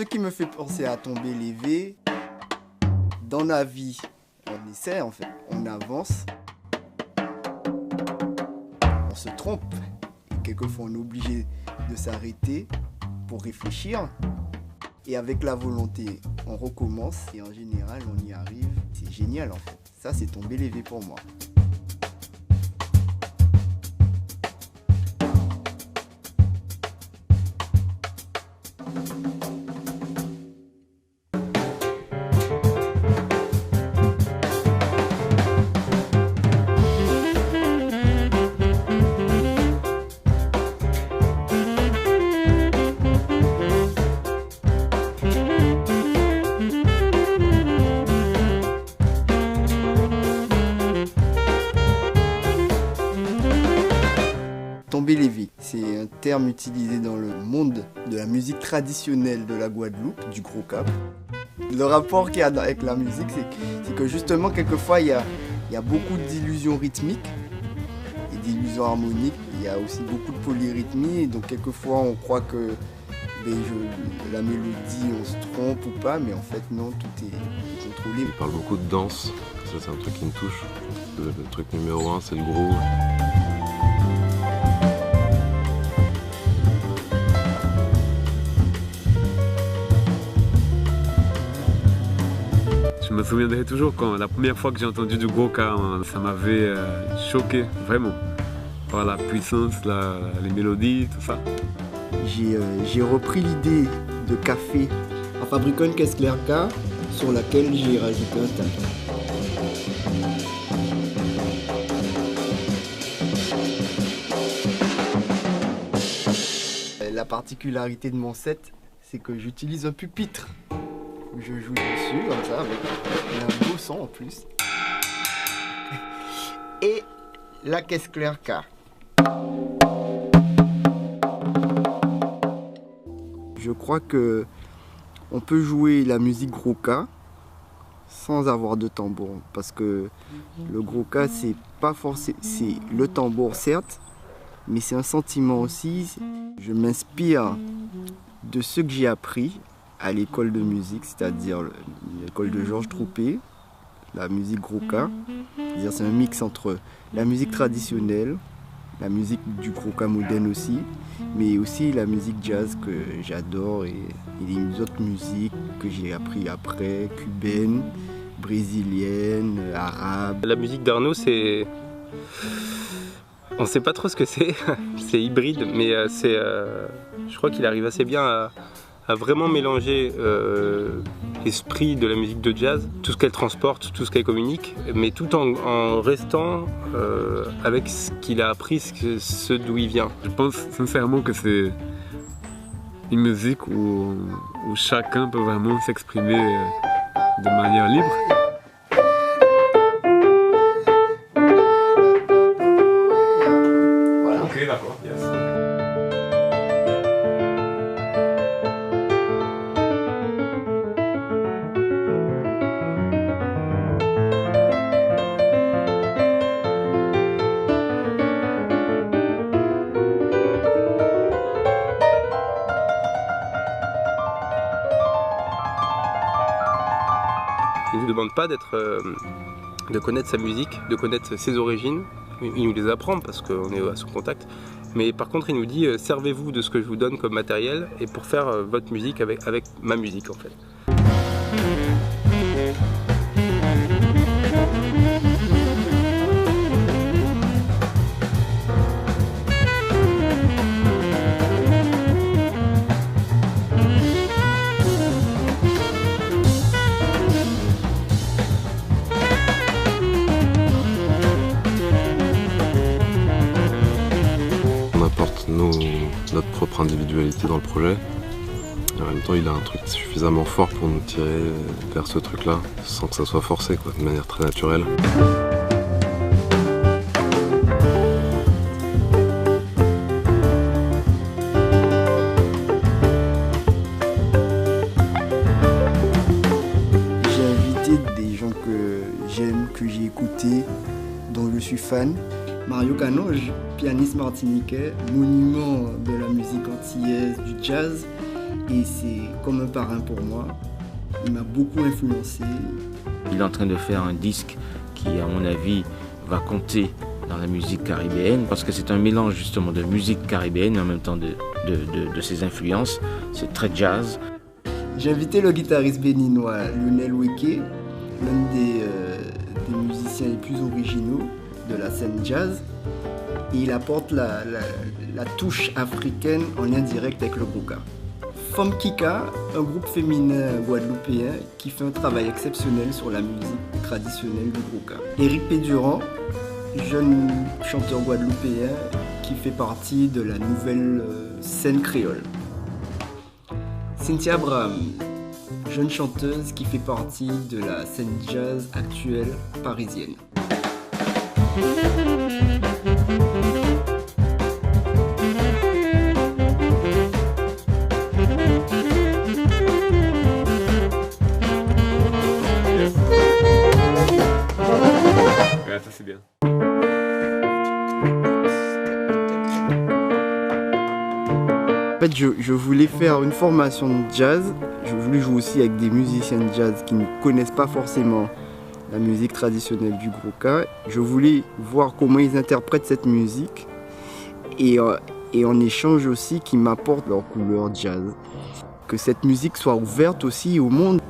ce qui me fait penser à Tombé Lévé, dans la vie, on essaie en fait, on avance, on se trompe, et quelquefois on est obligé de s'arrêter pour réfléchir, et avec la volonté, on recommence, et en général, on y arrive, c'est génial en fait. Ça, c'est Tombé Lévé pour moi. Tombé Lévé, c'est un terme utilisé dans le monde de la musique traditionnelle de la Guadeloupe, du gros cap. Le rapport qu'il y a avec la musique, c'est que justement, quelquefois, il y a beaucoup d'illusions rythmiques et d'illusions harmoniques. Il y a aussi beaucoup de polyrythmie, et donc quelquefois, on croit que la mélodie, on se trompe ou pas, mais en fait, non, tout est contrôlé. Il parle beaucoup de danse, ça c'est un truc qui me touche. Le truc numéro 1, c'est le groove. Je me souviendrai toujours quand la première fois que j'ai entendu du gros cas, ça m'avait choqué, vraiment. Par la puissance, les mélodies, tout ça. J'ai repris l'idée de café en fabriquant une caisse claire K sur laquelle j'ai rajouté un staccato. La particularité de mon set, c'est que j'utilise un pupitre. Je joue dessus comme ça, avec un beau son en plus. Et la caisse claire K. Je crois que on peut jouer la musique gros K sans avoir de tambour, parce que le gros K, c'est pas forcément, c'est le tambour certes, mais c'est un sentiment aussi. Je m'inspire de ce que j'ai appris à l'école de musique, c'est-à-dire l'école de Georges Troupé, la musique gros K. C'est-à-dire c'est un mix entre la musique traditionnelle, la musique du gros K moderne aussi, mais aussi la musique jazz que j'adore et les autres musiques que j'ai appris après, cubaine, brésilienne, arabe. La musique d'Arnaud, c'est... On ne sait pas trop ce que c'est, c'est hybride, mais je crois qu'il arrive assez bien à vraiment mélanger l'esprit de la musique de jazz, tout ce qu'elle transporte, tout ce qu'elle communique, mais tout en restant avec ce qu'il a appris, ce d'où il vient. Je pense sincèrement que c'est une musique où chacun peut vraiment s'exprimer de manière libre. Voilà. Ok, d'accord, yes. Il ne nous demande pas de connaître sa musique, de connaître ses origines. Il nous les apprend parce qu'on est à son contact. Mais par contre, il nous dit servez-vous de ce que je vous donne comme matériel et pour faire votre musique avec ma musique en fait. Notre propre individualité dans le projet. Et en même temps, il a un truc suffisamment fort pour nous tirer vers ce truc-là, sans que ça soit forcé, quoi, de manière très naturelle. J'ai invité des gens que j'aime, que j'ai écoutés, dont je suis fan. Mario Canoge, pianiste martiniquais, monument de la musique antillaise, du jazz. et c'est comme un parrain pour moi. Il m'a beaucoup influencé. Il est en train de faire un disque qui, à mon avis, va compter dans la musique caribéenne parce que c'est un mélange justement de musique caribéenne et en même temps de ses influences. C'est très jazz. J'ai invité le guitariste béninois Lionel Weke, l'un des musiciens les plus originaux de la scène jazz. Et il apporte la touche africaine en lien direct avec le grouka. Femme Kika, un groupe féminin guadeloupéen qui fait un travail exceptionnel sur la musique traditionnelle du grouka. Éric Pédurand, jeune chanteur guadeloupéen qui fait partie de la nouvelle scène créole. Cynthia Abraham, jeune chanteuse qui fait partie de la scène jazz actuelle parisienne. Ouais, ça c'est bien. En fait, je voulais faire une formation de jazz. Je voulais jouer aussi avec des musiciens de jazz qui ne connaissent pas forcément la musique traditionnelle du grouka. Je voulais voir comment ils interprètent cette musique et en échange aussi qu'ils m'apportent leur couleur jazz. Que cette musique soit ouverte aussi au monde.